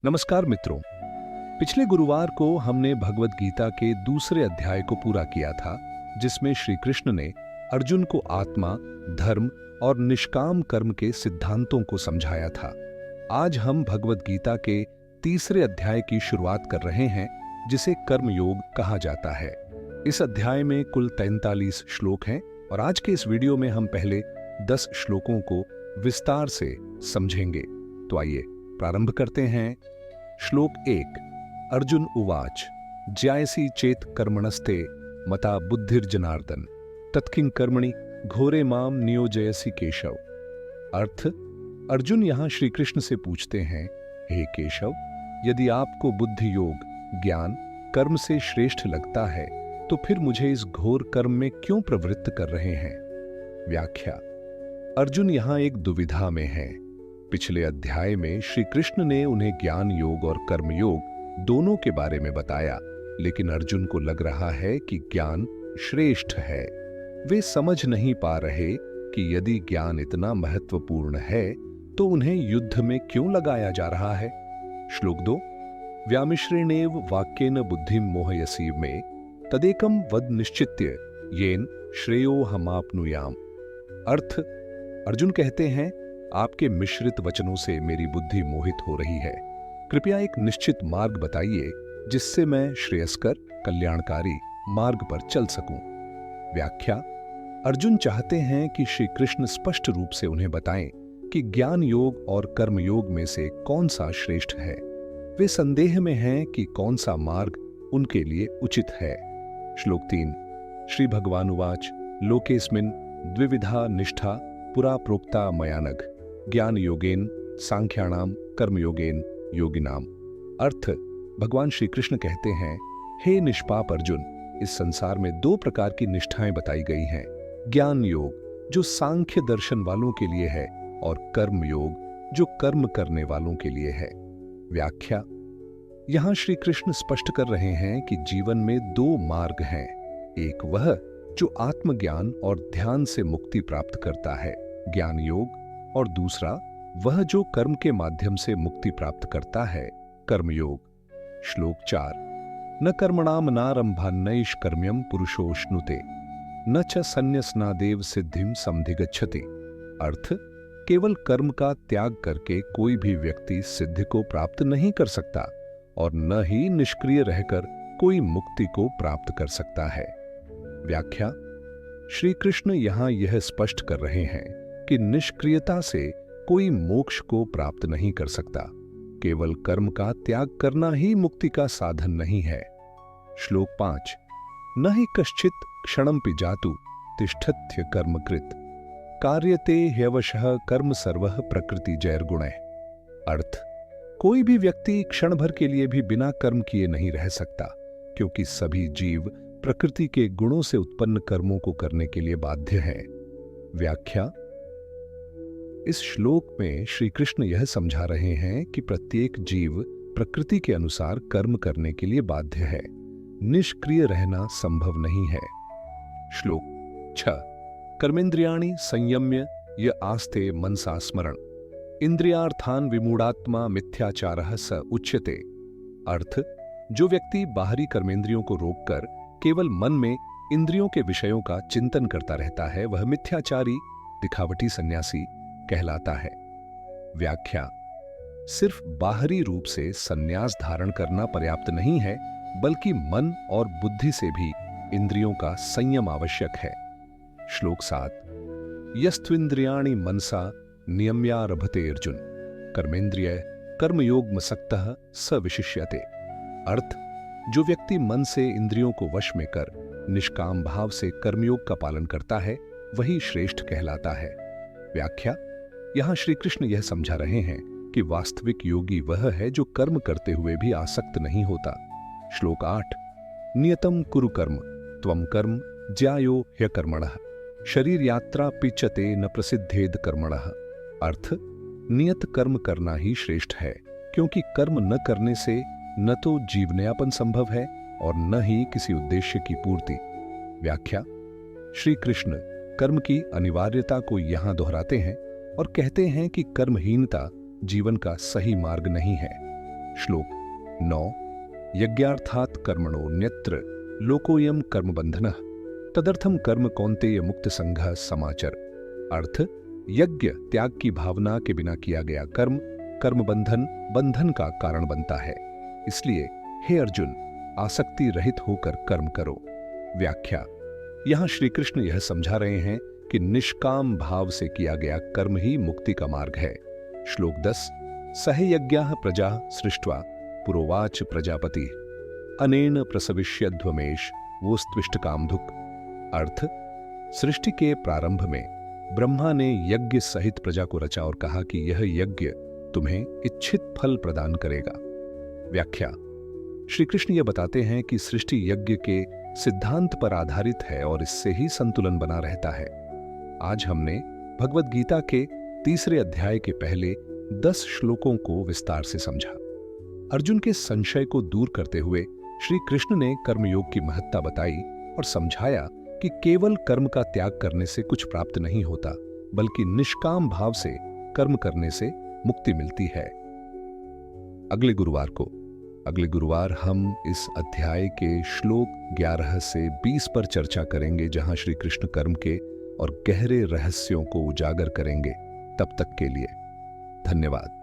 नमस्कार मित्रों। पिछले गुरुवार को हमने भगवत गीता के दूसरे अध्याय को पूरा किया था, जिसमें श्री कृष्ण ने अर्जुन को आत्मा, धर्म और निष्काम कर्म के सिद्धांतों को समझाया था। आज हम भगवत गीता के तीसरे अध्याय की शुरुआत कर रहे हैं, जिसे कर्मयोग कहा जाता है। इस अध्याय में कुल 43 श्लोक हैं और आज के इस वीडियो में हम पहले 10 श्लोकों को विस्तार से समझेंगे। तो आइए प्रारंभ करते हैं। श्लोक 1। अर्जुन उवाच ज्यायसी चेत कर्मणस्ते मता बुद्धिर्जनार्दन तत्किं कर्मणि घोरे माम नियोजयसी केशव। अर्थ, अर्जुन यहां श्री कृष्ण से पूछते हैं, हे केशव, यदि आपको बुद्धि योग, ज्ञान, कर्म से श्रेष्ठ लगता है तो फिर मुझे इस घोर कर्म में क्यों प्रवृत्त कर रहे हैं। व्याख्या। अर्जुन यहां एक दुविधा में है। पिछले अध्याय में श्री कृष्ण ने उन्हें ज्ञान योग और कर्म योग दोनों के बारे में बताया, लेकिन अर्जुन को लग रहा है कि ज्ञान श्रेष्ठ है। वे समझ नहीं पा रहे कि यदि ज्ञान इतना महत्वपूर्ण है तो उन्हें युद्ध में क्यों लगाया जा रहा है। श्लोक 2। व्यामिश्रेणेव वाक्येन बुद्धिं मोहयसी में तदेकं वद निश्चित्य येन श्रेयो हमाप्नुयाम। अर्थ, अर्जुन कहते हैं, आपके मिश्रित वचनों से मेरी बुद्धि मोहित हो रही है। कृपया एक निश्चित मार्ग बताइए जिससे मैं श्रेयस्कर, कल्याणकारी मार्ग पर चल सकूं। व्याख्या। अर्जुन चाहते हैं कि श्री कृष्ण स्पष्ट रूप से उन्हें बताएं कि ज्ञान योग और कर्म योग में से कौन सा श्रेष्ठ है। वे संदेह में हैं कि कौन सा मार्ग उनके लिए उचित है। श्लोक 3। श्री भगवानुवाच लोकेस्मिन् द्विविधा निष्ठा पुरा प्रोक्ता मयानघ ज्ञान योगेन सांख्याणाम कर्मयोगेन योगिनाम। अर्थ, भगवान श्री कृष्ण कहते हैं, हे निष्पाप अर्जुन, इस संसार में 2 प्रकार की निष्ठाएं बताई गई हैं। ज्ञान योग जो सांख्य दर्शन वालों के लिए है और कर्म योग जो कर्म करने वालों के लिए है। व्याख्या। यहां श्री कृष्ण स्पष्ट कर रहे हैं कि जीवन में 2 मार्ग हैं। एक वह जो आत्मज्ञान और ध्यान से मुक्ति प्राप्त करता है, ज्ञान योग, और दूसरा वह जो कर्म के माध्यम से मुक्ति प्राप्त करता है, कर्मयोग। श्लोक 4। न कर्मणाम नारंभान्नैष कर्म्यम पुरुषोष्णुते न च संन्यसनादेव सिद्धिम समधिगच्छति। अर्थ, केवल कर्म का त्याग करके कोई भी व्यक्ति सिद्धि को प्राप्त नहीं कर सकता और न ही निष्क्रिय रहकर कोई मुक्ति को प्राप्त कर सकता है। व्याख्या। श्री कृष्ण यहां यह स्पष्ट कर रहे हैं कि निष्क्रियता से कोई मोक्ष को प्राप्त नहीं कर सकता। केवल कर्म का त्याग करना ही मुक्ति का साधन नहीं है। श्लोक 5। न हि कश्चित् क्षणमपि जातु तिष्ठत्य कर्मकृत कार्यते ह्यवशः कर्म सर्वः प्रकृति जैर्गुणैः। अर्थ, कोई भी व्यक्ति क्षण भर के लिए भी बिना कर्म किए नहीं रह सकता, क्योंकि सभी जीव प्रकृति के गुणों से उत्पन्न कर्मों को करने के लिए बाध्य हैं। व्याख्या। इस श्लोक में श्री कृष्ण यह समझा रहे हैं कि प्रत्येक जीव प्रकृति के अनुसार कर्म करने के लिए बाध्य है। निष्क्रिय रहना संभव नहीं है। श्लोक 6। कर्मेंद्रियाणि संयम्य य आस्ते मनसा स्मरण इंद्रियार्थान विमूढ़ात्मा मिथ्याचारः स उच्यते। अर्थ, जो व्यक्ति बाहरी कर्मेंद्रियों को रोककर केवल मन में इंद्रियों के विषयों का चिंतन करता रहता है, वह मिथ्याचारी, दिखावटी सन्यासी कहलाता है। व्याख्या। सिर्फ बाहरी रूप से सन्यास धारण करना पर्याप्त नहीं है, बल्कि मन और बुद्धि से भी इंद्रियों का संयम आवश्यक है। श्लोक 7। यस्त्विन्द्रियाणि मनसा नियम्यारभते अर्जुन कर्मेंद्रिय कर्मयोगमसक्तः स विशिष्यते। अर्थ, जो व्यक्ति मन से इंद्रियों को वश में कर निष्काम भाव से कर्मयोग का पालन करता है, वही श्रेष्ठ कहलाता है। व्याख्या। यहां श्री कृष्ण यह समझा रहे हैं कि वास्तविक योगी वह है जो कर्म करते हुए भी आसक्त नहीं होता। श्लोक 8। नियतम कुरु कर्म त्वं कर्म ज्यायो ह्यकर्मणः शरीर यात्रा पिचते न प्रसिद्धेद कर्मणः। अर्थ, नियत कर्म करना ही श्रेष्ठ है, क्योंकि कर्म न करने से न तो जीवनयापन संभव है और न ही किसी उद्देश्य की पूर्ति। व्याख्या। श्री कृष्ण कर्म की अनिवार्यता को यहां दोहराते हैं और कहते हैं कि कर्महीनता जीवन का सही मार्ग नहीं है। श्लोक 9। यज्ञार्थात् कर्मणोऽन्यत्र लोकोऽयं कर्मबन्धनः तदर्थम कर्म कौन्तेय मुक्त संघः समाचर। अर्थ, यज्ञ त्याग की भावना के बिना किया गया कर्म कर्म बंधन का कारण बनता है। इसलिए हे अर्जुन, आसक्ति रहित होकर कर्म करो। व्याख्या, यहां श्री कृष्ण यह समझा रहे हैं कि निष्काम भाव से किया गया कर्म ही मुक्ति का मार्ग है। श्लोक 10। सहयज्ञाः प्रजा सृष्ट्वा पुरोवाच प्रजापति अनेन प्रसविष्यध्वमेश वोस्त्विष्ट कामधुक। अर्थ, सृष्टि के प्रारंभ में ब्रह्मा ने यज्ञ सहित प्रजा को रचा और कहा कि यह यज्ञ तुम्हें इच्छित फल प्रदान करेगा। व्याख्या, श्री कृष्ण यह बताते हैं कि सृष्टि यज्ञ के सिद्धांत पर आधारित है और इससे ही संतुलन बना रहता है। आज हमने भगवद गीता के 3 अध्याय के पहले 10 श्लोकों को विस्तार से समझा। अर्जुन के संशय को दूर करते हुए श्री कृष्ण ने कर्मयोग की महत्ता बताई और समझाया कि केवल कर्म का त्याग करने से कुछ प्राप्त नहीं होता, बल्कि निष्काम भाव से कर्म करने से मुक्ति मिलती है। अगले गुरुवार हम इस अध्याय के श्लोक 11 से 20 पर चर्चा करेंगे, जहां श्री कृष्ण कर्म के और गहरे रहस्यों को उजागर करेंगे। तब तक के लिए धन्यवाद।